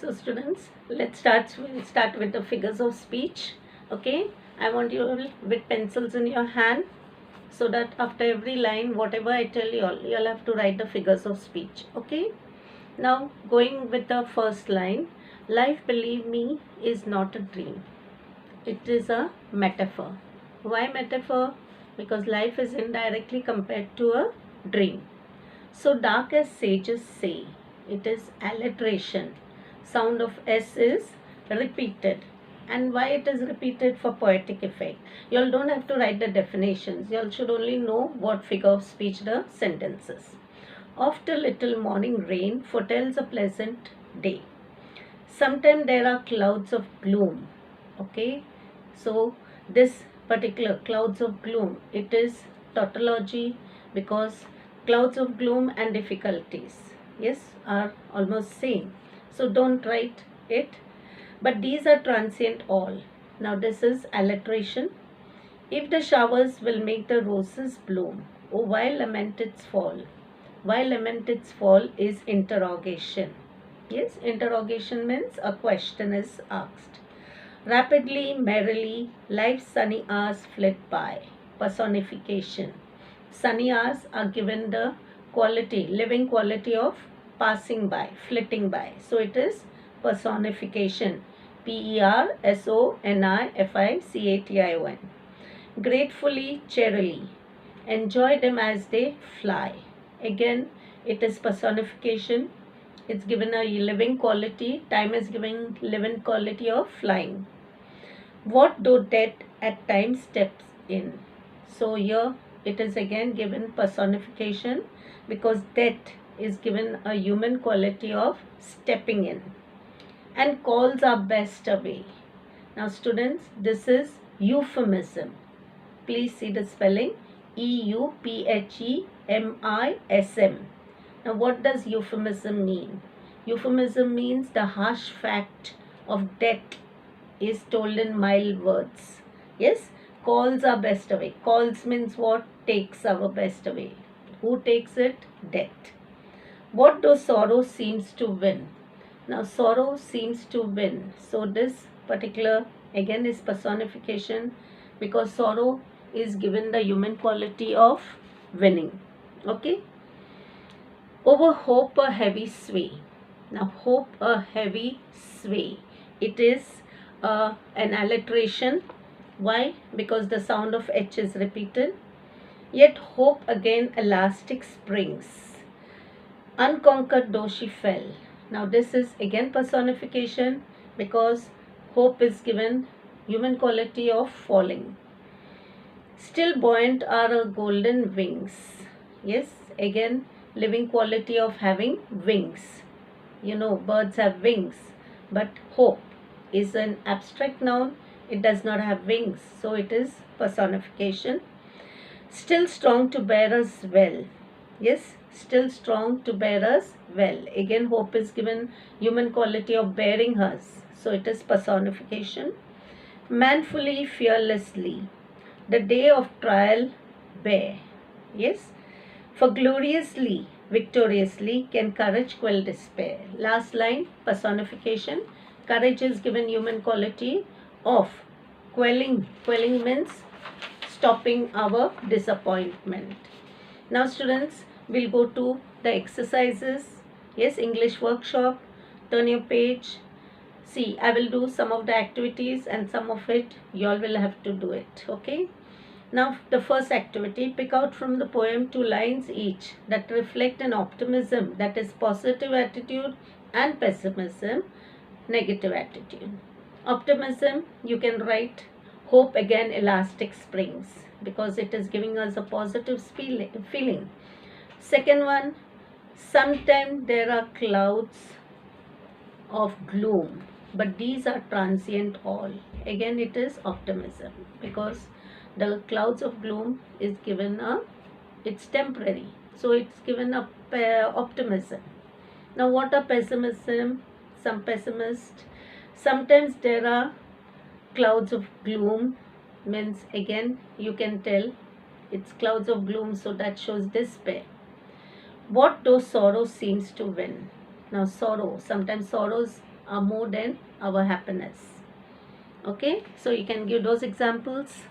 So students, we'll start with the figures of speech. Okay, I want you all with pencils in your hand, so that after every line, whatever I tell you all, you'll have to write the figures of speech. Okay, now going with the first line, life, believe me, is not a dream. It is a metaphor. Why metaphor? Because life is indirectly compared to a dream. So dark as sages say, it is alliteration. Sound of S is repeated. And why it is repeated? For poetic effect. You all don't have to write the definitions. You all should only know what figure of speech the sentence is. After little morning rain foretells a pleasant day. Sometimes there are clouds of gloom. Okay. So this particular clouds of gloom, it is tautology, because clouds of gloom and difficulties, yes, are almost same. So don't write it. But these are transient all. Now this is alliteration. If the showers will make the roses bloom, oh why lament its fall? Why lament its fall is interrogation. Yes, interrogation means a question is asked. Rapidly, merrily, life's sunny hours flit by. Personification. Sunny hours are given the quality, living quality of passing by, flitting by. So it is personification. Personification. Gratefully, cheerily. Enjoy them as they fly. Again, it is personification. It's given a living quality. Time is giving living quality of flying. What though death at times steps in? So here it is again given personification, because death is given a human quality of stepping in. And calls our best away. Now students, this is euphemism. Please see the spelling. euphemism. Now what does euphemism mean? Euphemism means the harsh fact of death is told in mild words. Yes, calls our best away. Calls means what? Takes our best away. Who takes it? Death. What though sorrow seems to win? Now sorrow seems to win. So this particular again is personification, because sorrow is given the human quality of winning. Okay. Over hope a heavy sway. Now hope a heavy sway. It is an alliteration. Why? Because the sound of H is repeated. Yet hope again elastic springs. Unconquered though she fell. Now this is again personification, because hope is given human quality of falling. Still buoyant are her golden wings. Yes, again living quality of having wings. You know, birds have wings, but hope is an abstract noun. It does not have wings, so it is personification. Still strong to bear us well. Yes, still strong to bear us well. Again, hope is given human quality of bearing us, so it is personification. Manfully, fearlessly, the day of trial bear. Yes, for gloriously, victoriously can courage quell despair. Last line, personification. Courage is given human quality of quelling. Quelling means stopping our disappointment. Now students, we'll go to the exercises. Yes, English workshop. Turn your page. See, I will do some of the activities, and some of it you all will have to do it. Okay. Now the first activity, pick out from the poem 2 lines each that reflect an optimism, that is positive attitude, and pessimism, negative attitude. Optimism, you can write hope again elastic springs, because it is giving us a positive feeling. Second one, sometimes there are clouds of gloom, but these are transient all. Again it is optimism, because the clouds of gloom is given it's temporary, so it's given a optimism. Now what are pessimism? Some pessimist. Sometimes there are clouds of gloom, means again you can tell it's clouds of gloom, so that shows despair. What though sorrow seems to win? Now sorrow, sometimes sorrows our mood and our happiness. Okay, so you can give those examples.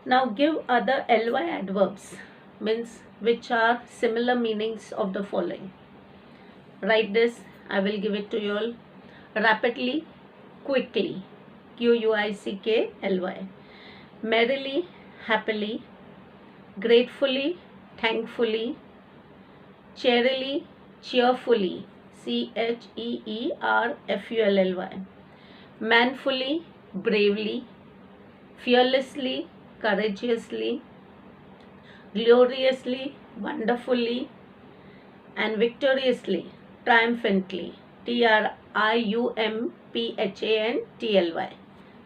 Now give other ly adverbs, means which are similar meanings of the following. Write this, I will give it to you all. Rapidly, quickly, quickly. Merrily, happily. Gratefully, thankfully. Cheerily, cheerfully, cheerfully. Manfully, bravely. Fearlessly, courageously. Gloriously, wonderfully. And victoriously, triumphantly, triumphantly.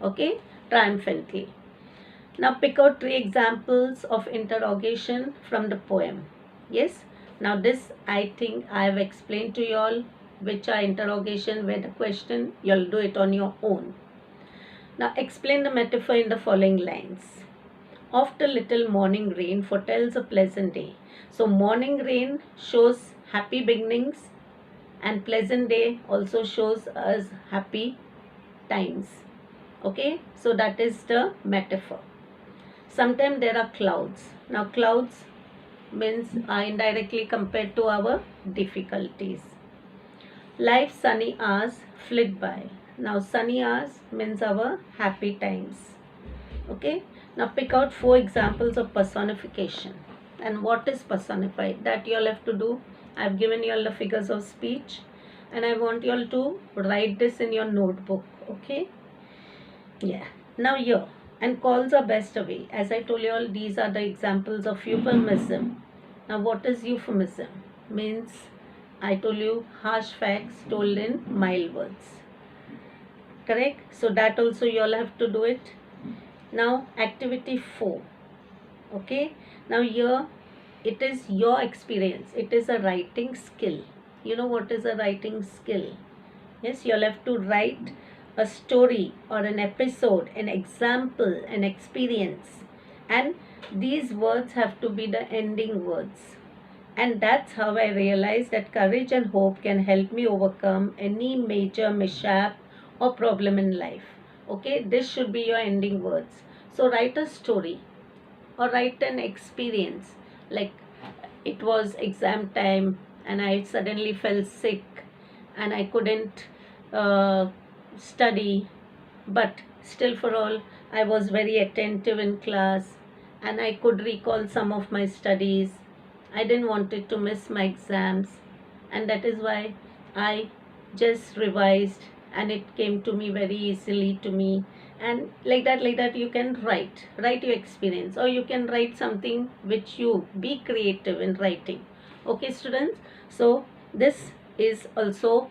Okay, triumphantly. Now pick out 3 examples of interrogation from the poem. Yes, now this I think I have explained to you all, which are interrogation where the question, you'll do it on your own. Now explain the metaphor in the following lines. Oft a little morning rain foretells a pleasant day. So morning rain shows happy beginnings, and pleasant day also shows us happy times. Okay, so that is the metaphor. Sometimes there are clouds. Now clouds means are indirectly compared to our difficulties. Life's sunny hours flit by. Now sunny hours means our happy times. Okay, now pick out 4 examples of personification. And what is personified? That you all have to do. I have given you all the figures of speech, and I want you all to write this in your notebook. Okay, yeah. Now here, and calls are best away. As I told you all, these are the examples of euphemism. Now what is euphemism? Means, I told you, harsh facts told in mild words. Correct? So that also you all have to do it. Now activity 4. Okay, now here it is your experience. It is a writing skill. You know what is a writing skill? Yes, you'll have to write a story or an episode, an example, an experience, and these words have to be the ending words. And that's how I realized that courage and hope can help me overcome any major mishap or problem in life. Okay, this should be your ending words. So write a story or write an experience, like it was exam time and I suddenly fell sick and I couldn't study, but still for all I was very attentive in class and I could recall some of my studies. I didn't want it to miss my exams, and that is why I just revised and it came to me very easily to me. And like that you can write your experience, or you can write something which you be creative in writing. Okay students, so this is also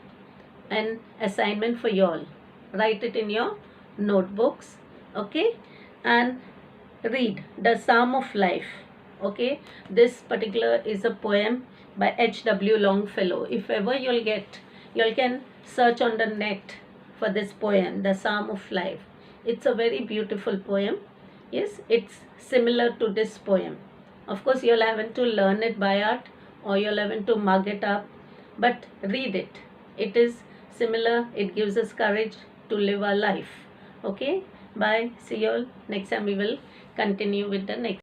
an assignment for you all. Write it in your notebooks. Okay, and read The Psalm of Life. Okay, this particular is a poem by H.W. Longfellow. If ever you can search on the net for this poem, The Psalm of Life. It's a very beautiful poem. Yes, it's similar to this poem. Of course, you'll have to learn it by heart, or you'll have to mug it up, but read it. It is similar. It gives us courage to live our life. Okay, bye. See you all. Next time we will continue with the next.